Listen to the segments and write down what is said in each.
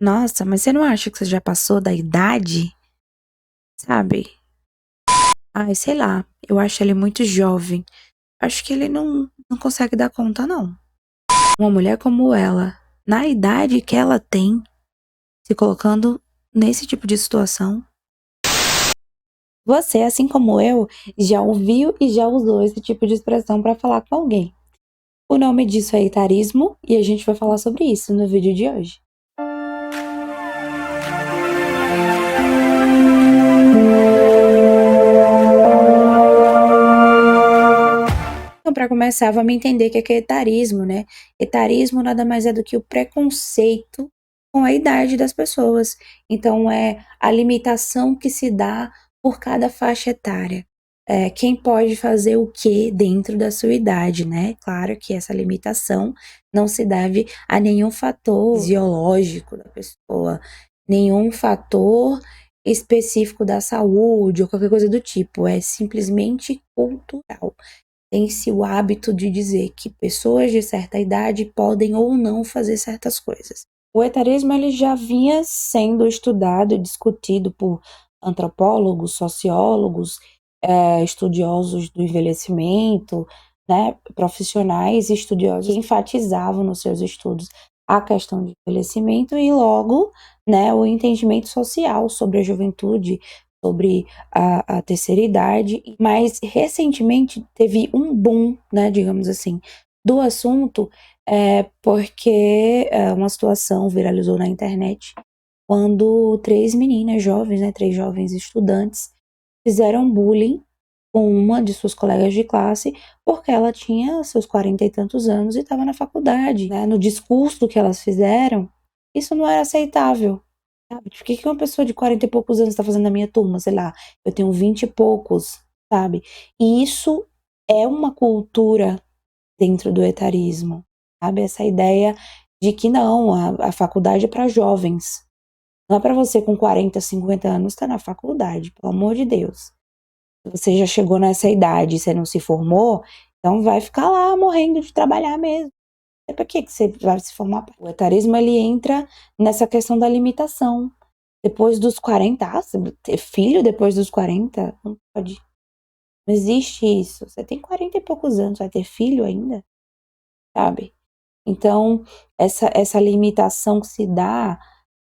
Nossa, mas você não acha que você já passou da idade? Sabe? Ai, sei lá. Eu acho ele muito jovem. Acho que ele não consegue dar conta, não. Uma mulher como ela, na idade que ela tem, se colocando nesse tipo de situação. Você, assim como eu, já ouviu e já usou esse tipo de expressão para falar com alguém. O nome disso é etarismo e a gente vai falar sobre isso no vídeo de hoje. Então, para começar, vamos entender o que é etarismo, né? Etarismo nada mais é do que o preconceito com a idade das pessoas. Então, é a limitação que se dá por cada faixa etária. Quem pode fazer o que dentro da sua idade, né? Claro que essa limitação não se deve a nenhum fator fisiológico da pessoa, nenhum fator específico da saúde ou qualquer coisa do tipo. É simplesmente cultural. Tem-se o hábito de dizer que pessoas de certa idade podem ou não fazer certas coisas. O etarismo ele já vinha sendo estudado e discutido por antropólogos, sociólogos, estudiosos do envelhecimento, né, profissionais e estudiosos que enfatizavam nos seus estudos a questão de envelhecimento e logo, né, o entendimento social sobre a juventude, sobre a terceira idade, mas recentemente teve um boom, né, digamos assim, do assunto, porque uma situação viralizou na internet quando três meninas jovens, né, três jovens estudantes, fizeram bullying com uma de suas colegas de classe porque ela tinha seus 40 e tantos anos e estava na faculdade, né? No discurso que elas fizeram, isso não era aceitável. Sabe? Por que uma pessoa de 40 e poucos anos está fazendo na minha turma? Sei lá, eu tenho 20 e poucos, sabe? E isso é uma cultura dentro do etarismo, sabe? Essa ideia de que não, a faculdade é para jovens. Não é para você com 40, 50 anos estar na faculdade, pelo amor de Deus. Se você já chegou nessa idade e você não se formou, então vai ficar lá morrendo de trabalhar mesmo. Para que você vai se formar? O etarismo ele entra nessa questão da limitação. Depois dos 40, ter filho depois dos 40? Não pode. Não existe isso. Você tem 40 e poucos anos, vai ter filho ainda? Sabe? Então, essa limitação que se dá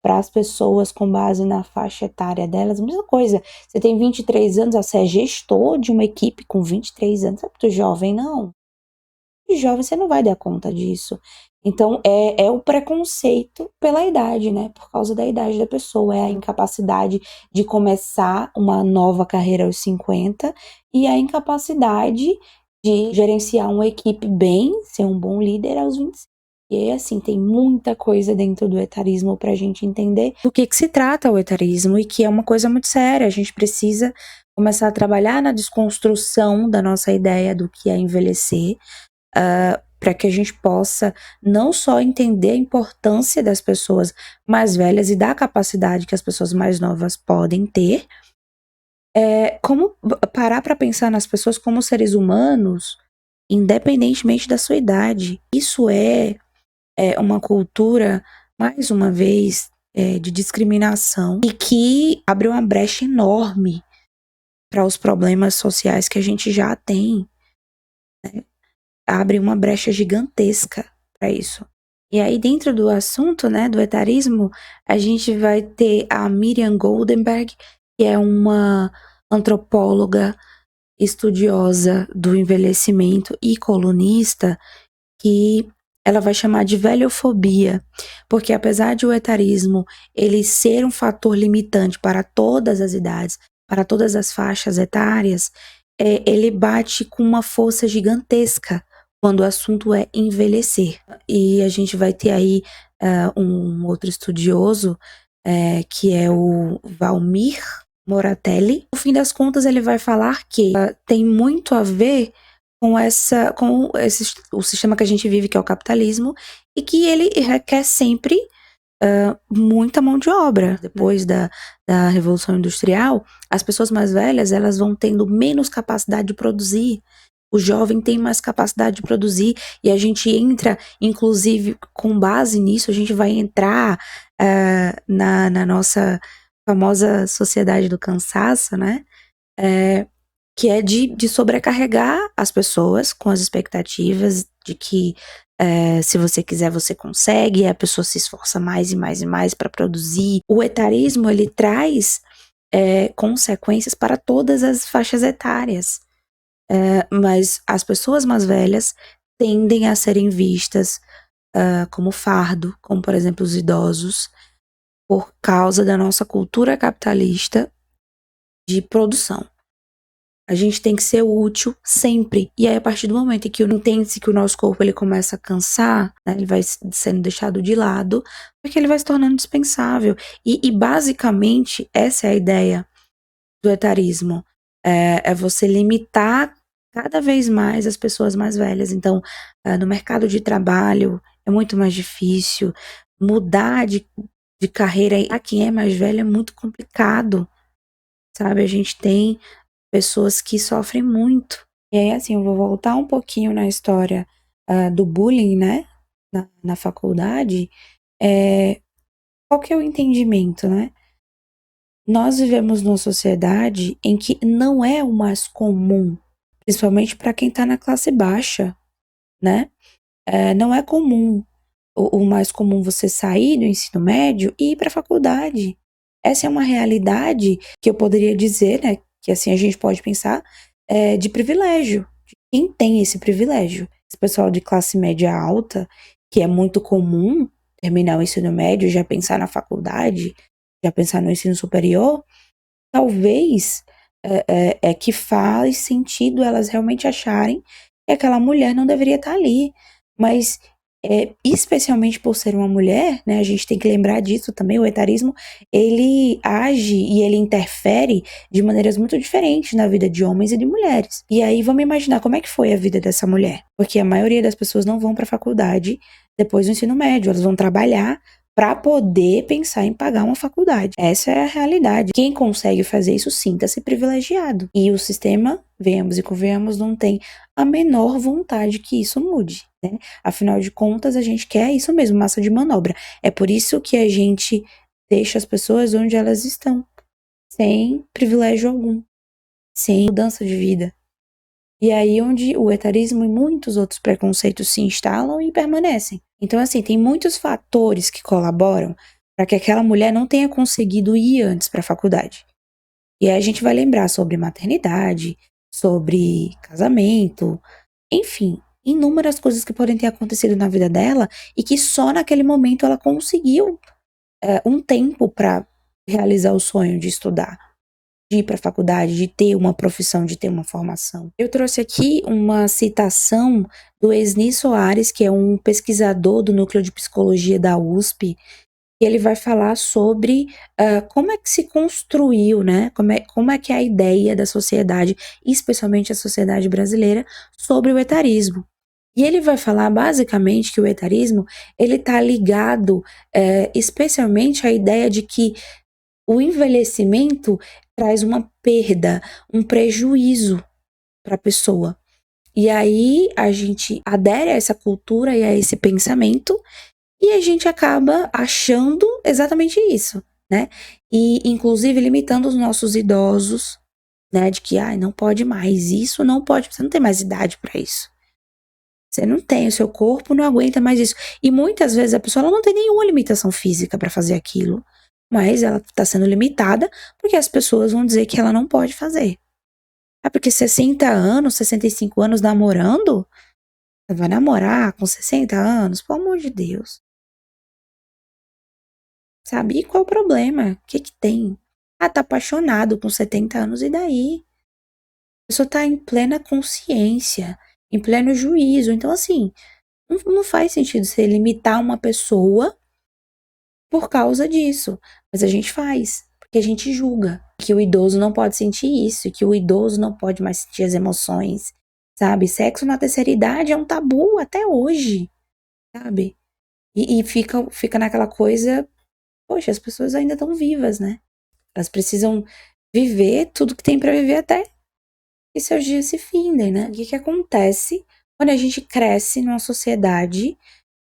para as pessoas com base na faixa etária delas, mesma coisa. Você tem 23 anos, você é gestor de uma equipe com 23 anos, você é muito jovem, não. De jovem você não vai dar conta disso. Então, é o preconceito pela idade, né? Por causa da idade da pessoa. É a incapacidade de começar uma nova carreira aos 50 e a incapacidade de gerenciar uma equipe bem, ser um bom líder aos 25. E aí, assim, tem muita coisa dentro do etarismo pra gente entender do que se trata o etarismo e que é uma coisa muito séria. A gente precisa começar a trabalhar na desconstrução da nossa ideia do que é envelhecer, para que a gente possa não só entender a importância das pessoas mais velhas e da capacidade que as pessoas mais novas podem ter, como parar para pensar nas pessoas como seres humanos, independentemente da sua idade. Isso é uma cultura, mais uma vez, de discriminação e que abre uma brecha enorme para os problemas sociais que a gente já tem, né? Abre uma brecha gigantesca para isso. E aí, dentro do assunto, né, do etarismo, a gente vai ter a Miriam Goldenberg, que é uma antropóloga estudiosa do envelhecimento e colunista, que ela vai chamar de velhofobia, porque apesar de o etarismo ele ser um fator limitante para todas as idades, para todas as faixas etárias, ele bate com uma força gigantesca quando o assunto é envelhecer. E a gente vai ter aí um outro estudioso, que é o Valmir Moratelli. No fim das contas, ele vai falar que tem muito a ver com o sistema que a gente vive, que é o capitalismo, e que ele requer sempre muita mão de obra. Depois da Revolução Industrial, as pessoas mais velhas elas vão tendo menos capacidade de produzir. O jovem tem mais capacidade de produzir e a gente entra, inclusive, com base nisso, a gente vai entrar na nossa famosa sociedade do cansaço, né? Que é de sobrecarregar as pessoas com as expectativas de que se você quiser, você consegue, e a pessoa se esforça mais e mais e mais para produzir. O etarismo, ele traz consequências para todas as faixas etárias, mas as pessoas mais velhas tendem a serem vistas como fardo, como por exemplo os idosos, por causa da nossa cultura capitalista de produção. A gente tem que ser útil sempre. E aí, a partir do momento em que entende-se que o nosso corpo ele começa a cansar, né, ele vai sendo deixado de lado, porque ele vai se tornando dispensável. E basicamente, essa é a ideia do etarismo. É você limitar cada vez mais as pessoas mais velhas. Então, no mercado de trabalho, é muito mais difícil. Mudar de carreira a quem é mais velho é muito complicado, sabe? A gente tem pessoas que sofrem muito. E aí, assim, eu vou voltar um pouquinho na história do bullying, né? Na faculdade. Qual que é o entendimento, né? Nós vivemos numa sociedade em que não é o mais comum, principalmente para quem está na classe baixa, né? Não é comum, o mais comum você sair do ensino médio e ir para a faculdade. Essa é uma realidade que eu poderia dizer, né? Que assim a gente pode pensar de privilégio. De quem tem esse privilégio? Esse pessoal de classe média alta, que é muito comum terminar o ensino médio, já pensar na faculdade, já pensar no ensino superior, talvez que faz sentido elas realmente acharem que aquela mulher não deveria estar ali. Mas, especialmente por ser uma mulher, né, a gente tem que lembrar disso também, o etarismo, ele age e ele interfere de maneiras muito diferentes na vida de homens e de mulheres. E aí, vamos imaginar como é que foi a vida dessa mulher. Porque a maioria das pessoas não vão para a faculdade depois do ensino médio, elas vão trabalhar para poder pensar em pagar uma faculdade. Essa é a realidade. Quem consegue fazer isso sinta-se privilegiado. E o sistema, venhamos e convenhamos, não tem a menor vontade que isso mude, né? Afinal de contas, a gente quer isso mesmo, massa de manobra. É por isso que a gente deixa as pessoas onde elas estão, sem privilégio algum, sem mudança de vida. E aí onde o etarismo e muitos outros preconceitos se instalam e permanecem. Então, assim, tem muitos fatores que colaboram para que aquela mulher não tenha conseguido ir antes para a faculdade. E aí a gente vai lembrar sobre maternidade, sobre casamento, enfim, inúmeras coisas que podem ter acontecido na vida dela e que só naquele momento ela conseguiu um tempo para realizar o sonho de estudar, de ir para a faculdade, de ter uma profissão, de ter uma formação. Eu trouxe aqui uma citação do Esni Soares, que é um pesquisador do Núcleo de Psicologia da USP, e ele vai falar sobre como é que se construiu, né? Como é que é a ideia da sociedade, especialmente a sociedade brasileira, sobre o etarismo. E ele vai falar basicamente que o etarismo ele está ligado especialmente à ideia de que o envelhecimento traz uma perda, um prejuízo para a pessoa. E aí a gente adere a essa cultura e a esse pensamento e a gente acaba achando exatamente isso, né? E inclusive limitando os nossos idosos, né, de que não pode mais, isso não pode, você não tem mais idade para isso. Você não tem, o seu corpo não aguenta mais isso. E muitas vezes a pessoa ela não tem nenhuma limitação física para fazer aquilo, mas ela está sendo limitada porque as pessoas vão dizer que ela não pode fazer. Porque 60 anos, 65 anos namorando? Você vai namorar com 60 anos? Pelo amor de Deus. Sabe? E qual é o problema? O que que tem? Tá apaixonado com 70 anos, e daí? A pessoa tá em plena consciência, em pleno juízo. Então, assim, não faz sentido você limitar uma pessoa por causa disso. Mas a gente faz, porque a gente julga que o idoso não pode sentir isso, que o idoso não pode mais sentir as emoções, sabe? Sexo na terceira idade é um tabu até hoje, sabe? E fica naquela coisa, poxa, as pessoas ainda estão vivas, né? Elas precisam viver tudo que tem para viver até que seus dias se findem, né? O que acontece quando a gente cresce numa sociedade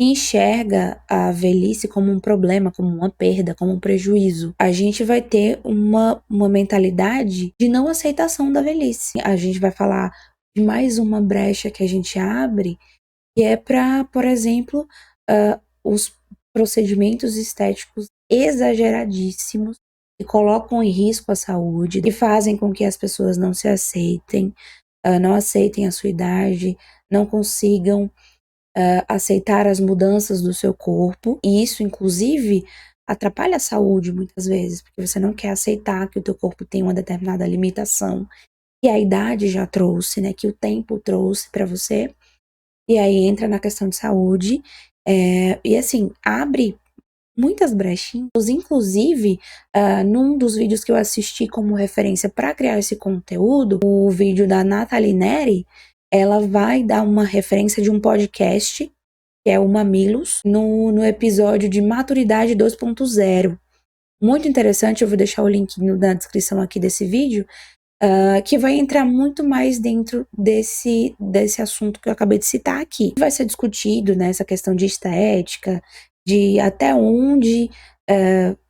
enxerga a velhice como um problema, como uma perda, como um prejuízo. A gente vai ter uma mentalidade de não aceitação da velhice. A gente vai falar de mais uma brecha que a gente abre, que é para, por exemplo, os procedimentos estéticos exageradíssimos que colocam em risco a saúde e fazem com que as pessoas não se aceitem, não aceitem a sua idade, não consigam aceitar as mudanças do seu corpo, e isso, inclusive, atrapalha a saúde muitas vezes, porque você não quer aceitar que o teu corpo tem uma determinada limitação, que a idade já trouxe, né, que o tempo trouxe para você, e aí entra na questão de saúde, e assim, abre muitas brechinhas, inclusive, num dos vídeos que eu assisti como referência para criar esse conteúdo, o vídeo da Nathalie Neri, ela vai dar uma referência de um podcast, que é o Mamilos, no episódio de Maturidade 2.0. Muito interessante, eu vou deixar o link na descrição aqui desse vídeo, que vai entrar muito mais dentro desse assunto que eu acabei de citar aqui. Vai ser discutido, né, essa questão de estética, de até onde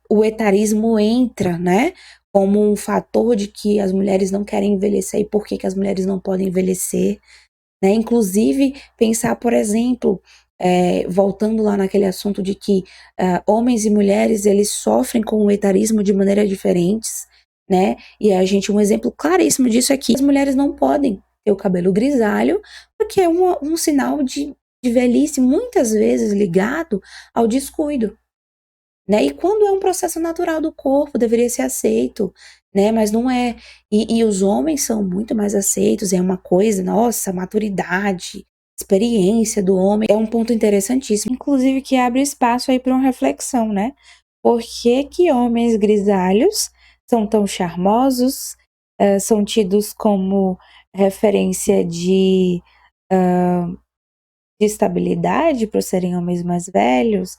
o etarismo entra, né, como um fator de que as mulheres não querem envelhecer e por que as mulheres não podem envelhecer, né? Inclusive, pensar, por exemplo, voltando lá naquele assunto de que homens e mulheres eles sofrem com o etarismo de maneiras diferentes, né? E a gente, um exemplo claríssimo disso é que as mulheres não podem ter o cabelo grisalho, porque é um sinal de velhice, muitas vezes ligado ao descuido, né? E quando é um processo natural do corpo, deveria ser aceito, né? Mas não é. E os homens são muito mais aceitos, é uma coisa, nossa, maturidade, experiência do homem, é um ponto interessantíssimo, inclusive que abre espaço aí para uma reflexão, né? Por que que homens grisalhos são tão charmosos, são tidos como referência de estabilidade por serem homens mais velhos,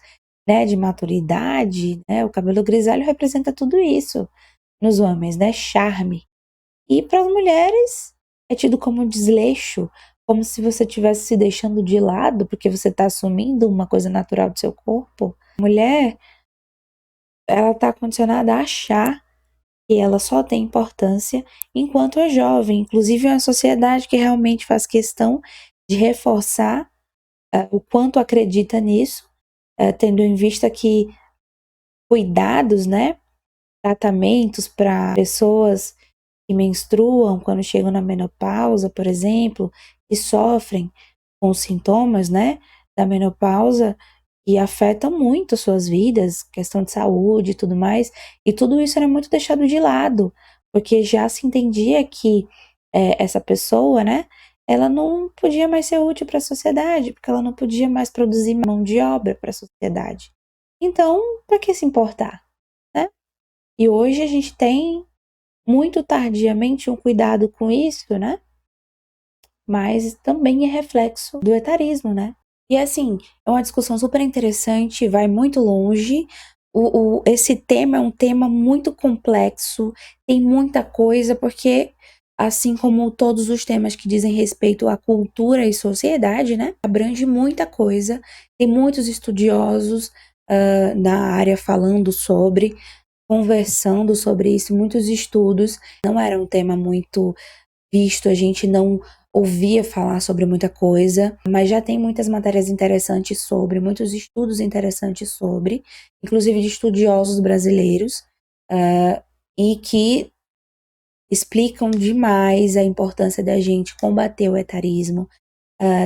né, de maturidade, né? O cabelo grisalho representa tudo isso nos homens, né? Charme. E para as mulheres é tido como desleixo, como se você estivesse se deixando de lado porque você está assumindo uma coisa natural do seu corpo. A mulher, ela está condicionada a achar que ela só tem importância enquanto é jovem. Inclusive, é uma sociedade que realmente faz questão de reforçar o quanto acredita nisso, tendo em vista que cuidados, né, tratamentos para pessoas que menstruam quando chegam na menopausa, por exemplo, e sofrem com os sintomas, né, da menopausa e afetam muito suas vidas, questão de saúde e tudo mais, e tudo isso era muito deixado de lado, porque já se entendia que essa pessoa, né, ela não podia mais ser útil para a sociedade, porque ela não podia mais produzir mão de obra para a sociedade. Então, para que se importar, né? E hoje a gente tem muito tardiamente um cuidado com isso, né? Mas também é reflexo do etarismo, né? E assim, é uma discussão super interessante, vai muito longe. Esse tema é um tema muito complexo, tem muita coisa, porque assim como todos os temas que dizem respeito à cultura e sociedade, né? Abrange muita coisa, tem muitos estudiosos na área falando sobre, conversando sobre isso, muitos estudos. Não era um tema muito visto, a gente não ouvia falar sobre muita coisa, mas já tem muitas matérias interessantes sobre, muitos estudos interessantes sobre, inclusive de estudiosos brasileiros, e que explicam demais a importância da gente combater o etarismo,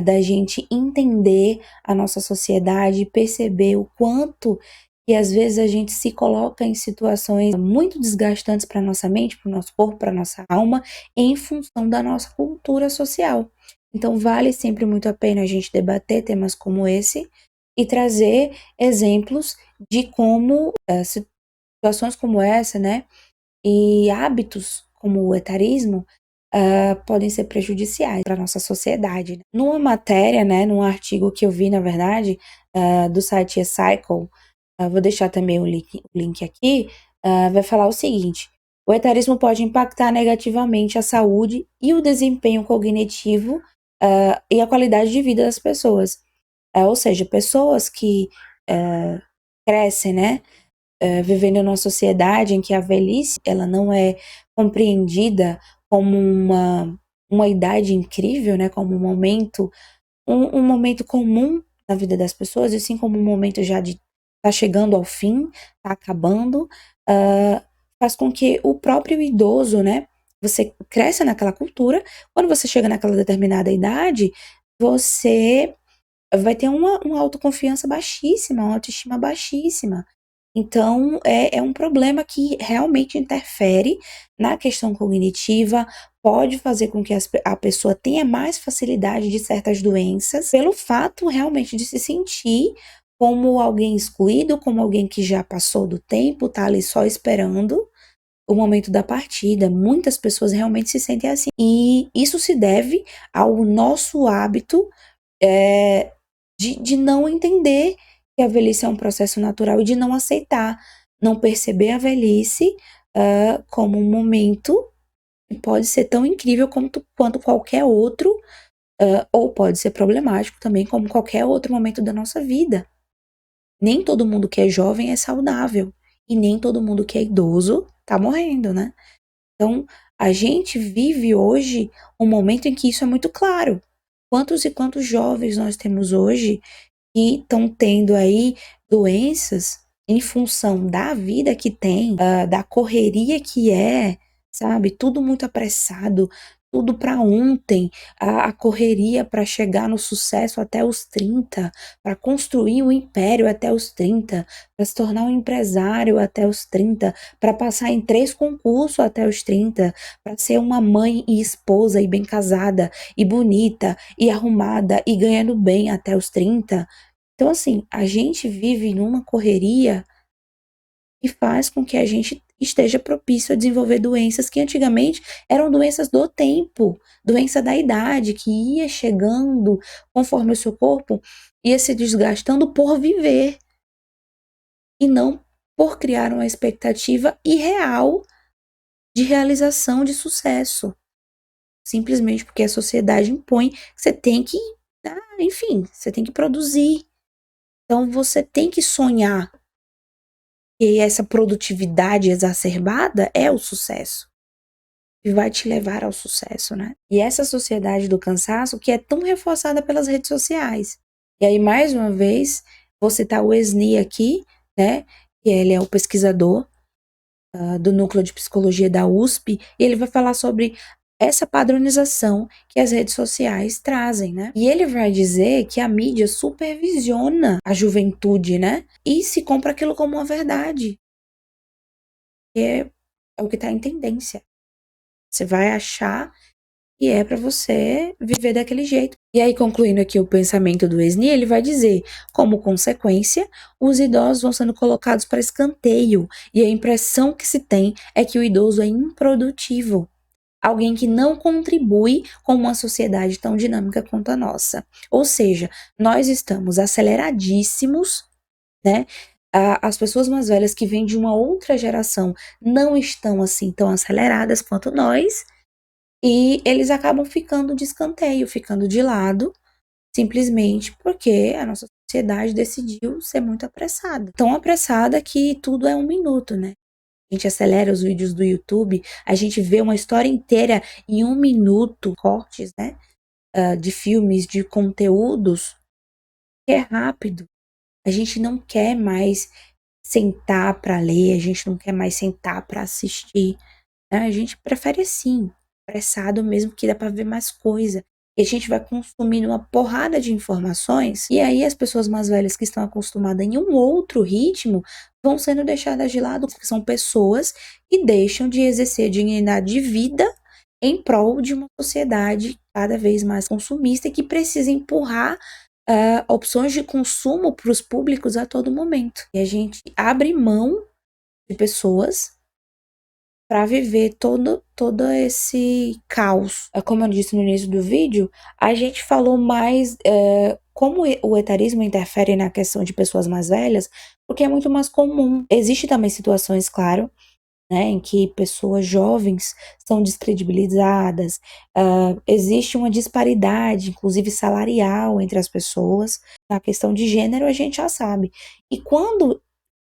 da gente entender a nossa sociedade, perceber o quanto que às vezes a gente se coloca em situações muito desgastantes para nossa mente, para o nosso corpo, para nossa alma, em função da nossa cultura social. Então vale sempre muito a pena a gente debater temas como esse e trazer exemplos de como situações como essa, né, e hábitos como o etarismo podem ser prejudiciais para a nossa sociedade, né? Numa matéria, né, num artigo que eu vi, na verdade, do site eCycle, vou deixar também o link aqui, vai falar o seguinte: o etarismo pode impactar negativamente a saúde e o desempenho cognitivo e a qualidade de vida das pessoas. Ou seja, pessoas que crescem, né, vivendo numa sociedade em que a velhice ela não é compreendida como uma idade incrível, né, como um momento comum na vida das pessoas, e sim como um momento já de tá chegando ao fim, tá acabando, faz com que o próprio idoso, né, você cresce naquela cultura, quando você chega naquela determinada idade, você vai ter uma autoconfiança baixíssima, uma autoestima baixíssima. Então, é um problema que realmente interfere na questão cognitiva, pode fazer com que a pessoa tenha mais facilidade de certas doenças, pelo fato realmente de se sentir como alguém excluído, como alguém que já passou do tempo, tá ali só esperando o momento da partida. Muitas pessoas realmente se sentem assim. E isso se deve ao nosso hábito de não entender que a velhice é um processo natural e de não aceitar, não perceber a velhice como um momento que pode ser tão incrível quanto qualquer outro, ou pode ser problemático também, como qualquer outro momento da nossa vida. Nem todo mundo que é jovem é saudável, e nem todo mundo que é idoso tá morrendo, né? Então, a gente vive hoje um momento em que isso é muito claro. Quantos e quantos jovens nós temos hoje que estão tendo aí doenças em função da vida que tem, da correria que é, sabe? Tudo muito apressado, tudo para ontem, a correria para chegar no sucesso até os 30, para construir um império até os 30, para se tornar um empresário até os 30, para passar em 3 concursos até os 30, para ser uma mãe e esposa e bem casada e bonita e arrumada e ganhando bem até os 30. Então, assim, a gente vive numa correria que faz com que a gente esteja propício a desenvolver doenças que antigamente eram doenças do tempo, doença da idade, que ia chegando conforme o seu corpo ia se desgastando por viver e não por criar uma expectativa irreal de realização de sucesso. Simplesmente porque a sociedade impõe que você tem que, enfim, você tem que produzir. Então você tem que sonhar. E essa produtividade exacerbada é o sucesso, e vai te levar ao sucesso, né? E essa sociedade do cansaço que é tão reforçada pelas redes sociais. E aí, mais uma vez, vou citar o Esni aqui, né? Que ele é o pesquisador do Núcleo de Psicologia da USP, e ele vai falar sobre essa padronização que as redes sociais trazem, né? E ele vai dizer que a mídia supervisiona a juventude, né? E se compra aquilo como uma verdade. É o que está em tendência. Você vai achar que é para você viver daquele jeito. E aí, concluindo aqui o pensamento do Esni, ele vai dizer, como consequência, os idosos vão sendo colocados para escanteio, e a impressão que se tem é que o idoso é improdutivo, alguém que não contribui com uma sociedade tão dinâmica quanto a nossa. Ou seja, nós estamos aceleradíssimos, né? As pessoas mais velhas que vêm de uma outra geração não estão assim tão aceleradas quanto nós, e eles acabam ficando de escanteio, ficando de lado, simplesmente porque a nossa sociedade decidiu ser muito apressada. Tão apressada que tudo é 1 minuto, né? A gente acelera os vídeos do YouTube, a gente vê uma história inteira em 1 minuto, cortes, né? De filmes, de conteúdos, que é rápido. A gente não quer mais sentar para ler, a gente não quer mais sentar para assistir, né? A gente prefere assim, apressado mesmo, que dá para ver mais coisa. E a gente vai consumindo uma porrada de informações, e aí as pessoas mais velhas que estão acostumadas em um outro ritmo vão sendo deixadas de lado, porque são pessoas que deixam de exercer dignidade de vida em prol de uma sociedade cada vez mais consumista e que precisa empurrar opções de consumo para os públicos a todo momento. E a gente abre mão de pessoas para viver todo esse caos. Como eu disse no início do vídeo, a gente falou mais como o etarismo interfere na questão de pessoas mais velhas, porque é muito mais comum. Existem também situações, claro, né, em que pessoas jovens são descredibilizadas, existe uma disparidade, inclusive salarial, entre as pessoas. Na questão de gênero, a gente já sabe. E quando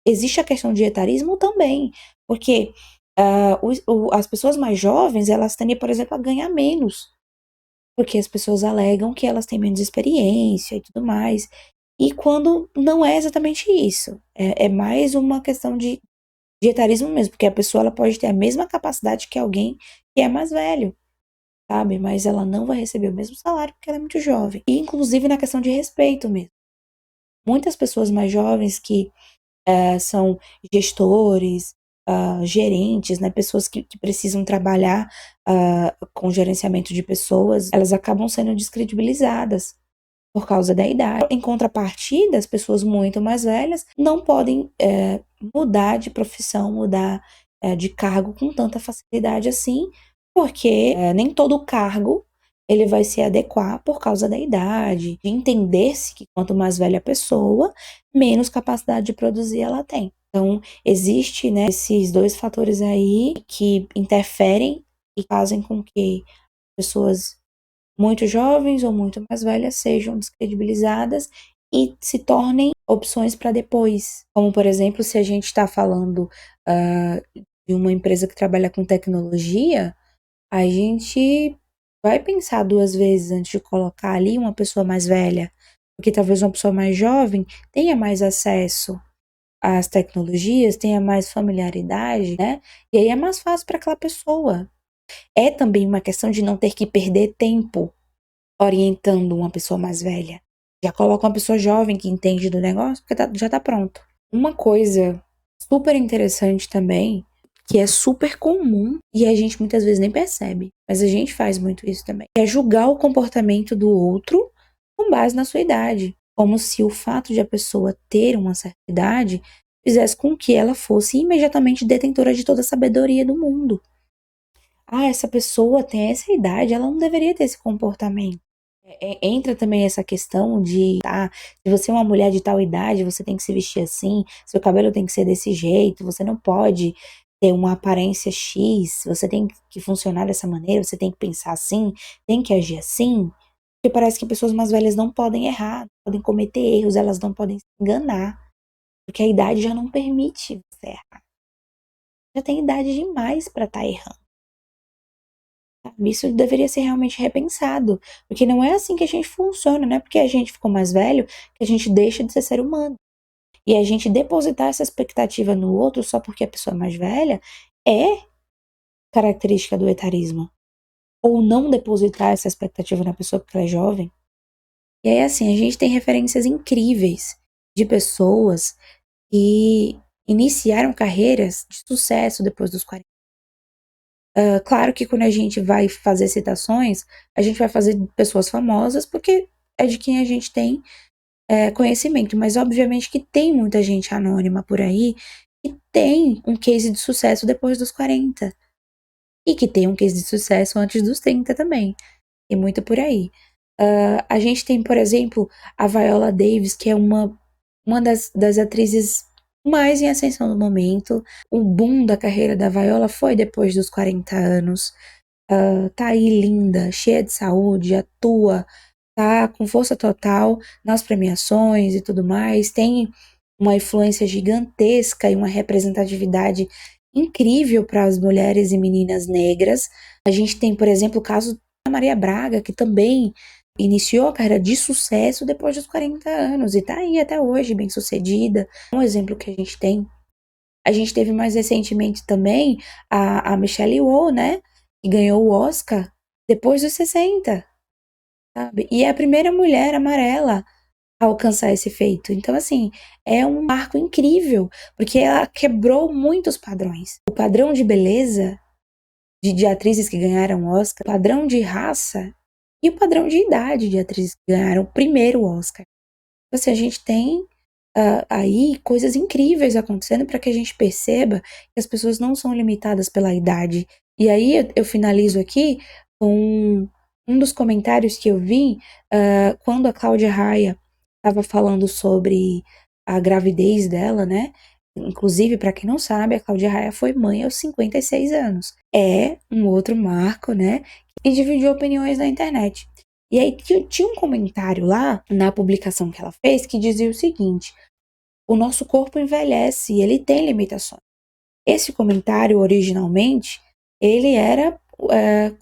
existe a questão de etarismo também, porque as pessoas mais jovens, elas tendem, por exemplo, a ganhar menos, porque as pessoas alegam que elas têm menos experiência e tudo mais. E quando não é exatamente isso, é mais uma questão de etarismo mesmo, porque a pessoa ela pode ter a mesma capacidade que alguém que é mais velho, sabe? Mas ela não vai receber o mesmo salário porque ela é muito jovem. E inclusive na questão de respeito mesmo. Muitas pessoas mais jovens que são gestores, gerentes, né, pessoas que precisam trabalhar com gerenciamento de pessoas, elas acabam sendo descredibilizadas por causa da idade. Em contrapartida, as pessoas muito mais velhas não podem mudar de profissão, mudar de cargo com tanta facilidade assim, porque nem todo cargo ele vai se adequar por causa da idade, de entender-se que quanto mais velha a pessoa, menos capacidade de produzir ela tem. Então, existe, né, esses dois fatores aí que interferem e fazem com que pessoas muito jovens ou muito mais velhas sejam descredibilizadas e se tornem opções para depois. Como, por exemplo, se a gente está falando de uma empresa que trabalha com tecnologia, a gente vai pensar duas vezes antes de colocar ali uma pessoa mais velha, porque talvez uma pessoa mais jovem tenha mais acesso às tecnologias, tenha mais familiaridade, né? E aí é mais fácil para aquela pessoa. É também uma questão de não ter que perder tempo orientando uma pessoa mais velha. Já coloca uma pessoa jovem que entende do negócio, porque já tá pronto. Uma coisa super interessante também, que é super comum e a gente muitas vezes nem percebe, mas a gente faz muito isso também, é julgar o comportamento do outro com base na sua idade, como se o fato de a pessoa ter uma certa idade fizesse com que ela fosse imediatamente detentora de toda a sabedoria do mundo. Ah, essa pessoa tem essa idade, ela não deveria ter esse comportamento. Entra também essa questão de, se você é uma mulher de tal idade, você tem que se vestir assim, seu cabelo tem que ser desse jeito, você não pode ter uma aparência X, você tem que funcionar dessa maneira, você tem que pensar assim, tem que agir assim. Porque parece que pessoas mais velhas não podem errar, não podem cometer erros, elas não podem se enganar, porque a idade já não permite você errar. Já tem idade demais para estar errando. Isso deveria ser realmente repensado, porque não é assim que a gente funciona, não é porque a gente ficou mais velho que a gente deixa de ser humano. E a gente depositar essa expectativa no outro só porque a pessoa é mais velha é característica do etarismo. Ou não depositar essa expectativa na pessoa porque ela é jovem. E aí, assim, a gente tem referências incríveis de pessoas que iniciaram carreiras de sucesso depois dos 40. Claro que quando a gente vai fazer citações, a gente vai fazer pessoas famosas, porque é de quem a gente tem conhecimento, mas obviamente que tem muita gente anônima por aí que tem um case de sucesso depois dos 40 e que tem um case de sucesso antes dos 30 também. Tem muito por aí. A gente tem, por exemplo, a Viola Davis, que é uma das atrizes mais em ascensão no momento. O boom da carreira da Viola foi depois dos 40 anos. Tá aí linda, cheia de saúde, atua, tá com força total nas premiações e tudo mais, tem uma influência gigantesca e uma representatividade incrível para as mulheres e meninas negras. A gente tem, por exemplo, o caso da Maria Braga, que também iniciou a carreira de sucesso depois dos 40 anos e tá aí até hoje, bem sucedida. Um exemplo que a gente tem. A gente teve mais recentemente também a Michelle Yeoh, né? Que ganhou o Oscar depois dos 60, sabe? E é a primeira mulher amarela a alcançar esse feito. Então, assim, é um marco incrível, porque ela quebrou muitos padrões. O padrão de beleza de atrizes que ganharam o Oscar, o padrão de raça e o padrão de idade de atrizes que ganharam o primeiro Oscar. Então, assim, a gente tem aí coisas incríveis acontecendo para que a gente perceba que as pessoas não são limitadas pela idade. E aí eu finalizo aqui com um dos comentários que eu vi quando a Cláudia Raia estava falando sobre a gravidez dela, né? Inclusive, para quem não sabe, a Cláudia Raia foi mãe aos 56 anos. É um outro marco, né? E dividiu opiniões na internet. E aí tinha um comentário lá na publicação que ela fez que dizia o seguinte: o nosso corpo envelhece e ele tem limitações. Esse comentário, originalmente, ele era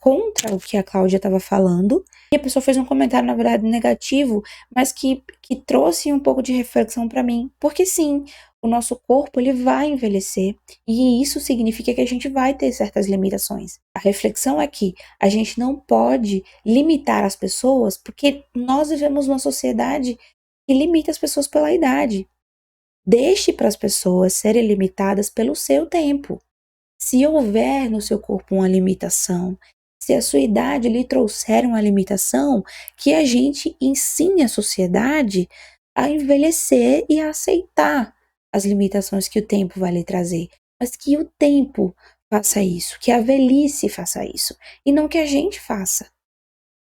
contra o que a Cláudia estava falando. E a pessoa fez um comentário, na verdade, negativo, mas que trouxe um pouco de reflexão para mim. Porque sim, o nosso corpo ele vai envelhecer e isso significa que a gente vai ter certas limitações. A reflexão é que a gente não pode limitar as pessoas porque nós vivemos numa sociedade que limita as pessoas pela idade. Deixe para as pessoas serem limitadas pelo seu tempo. Se houver no seu corpo uma limitação, se a sua idade lhe trouxer uma limitação, que a gente ensine a sociedade a envelhecer e a aceitar as limitações que o tempo vai lhe trazer. Mas que o tempo faça isso, que a velhice faça isso, e não que a gente faça.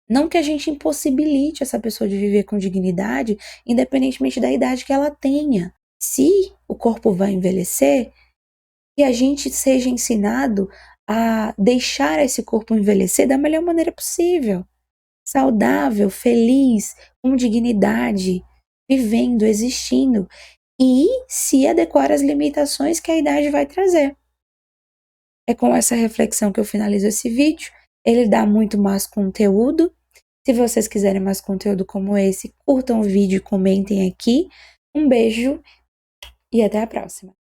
Não que a gente impossibilite essa pessoa de viver com dignidade, independentemente da idade que ela tenha. Se o corpo vai envelhecer, que a gente seja ensinado a deixar esse corpo envelhecer da melhor maneira possível. Saudável, feliz, com dignidade, vivendo, existindo. E se adequar às limitações que a idade vai trazer. É com essa reflexão que eu finalizo esse vídeo. Ele dá muito mais conteúdo. Se vocês quiserem mais conteúdo como esse, curtam o vídeo e comentem aqui. Um beijo e até a próxima.